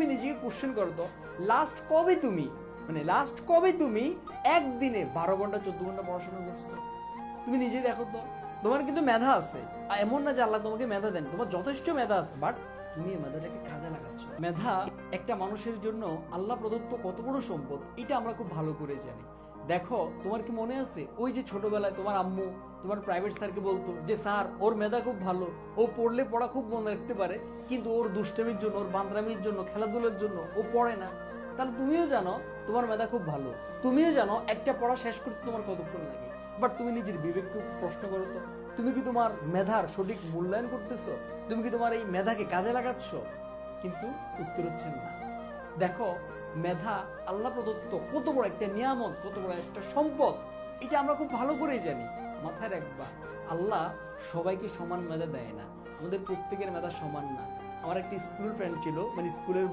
তুমি নিজেকে কোশ্চেন করো তো, লাস্ট কবে তুমি একদিনে 12 ঘন্টা 14 ঘন্টা পড়াশোনা করছো? তুমি নিজে দেখো তো। তোমার কিন্তু মেধা আছে, আর এমন না যে আল্লাহ তোমাকে মেধা দেন, তোমার যথেষ্ট মেধা আছে, বাট তুমি এই মেধাটাকে কাজে লাগাচ্ছ। মেধা একটা মানুষের জন্য আল্লাহ প্রদত্ত কত বড় সম্পদ, এটা আমরা খুব ভালো করে জানি। দেখো, তোমার কি মনে আছে ওই যে ছোটবেলায় তোমার আম্মু তোমার প্রাইভেট স্যারকে বলতো যে স্যার ওর মেধা খুব ভালো, ও পড়লে পড়া খুব মনে রাখতে পারে, কিন্তু ওর দুষ্টামির জন্য, ওর বান্দরামির জন্য, খেলাধুলার জন্য ও পড়ে না। তাহলে তুমিও জানো তোমার মেধা খুব ভালো, তুমিও জানো একটা পড়া শেষ করতে তোমার কতক্ষণ লাগে, বাট তুমি নিজের বিবেককে প্রশ্ন করো তো, তুমি কি তোমার মেধার সঠিক মূল্যায়ন করতেছো? তুমি কি তোমার এই মেধাকে কাজে লাগাচ্ছ? কিন্তু উত্তর হচ্ছে না। দেখো, মেধা আল্লাহ প্রদত্ত কত বড় একটা নিয়ামত, কত বড় একটা সম্পদ, এটা আমরা খুব ভালো করেই জানি। মাথায় রাখবা, আল্লাহ সবাইকে সমান মেধা দেয় না, আমাদের প্রত্যেকের মেধা সমান না। আমার একটা স্কুল ফ্রেন্ড ছিল, মানে স্কুলের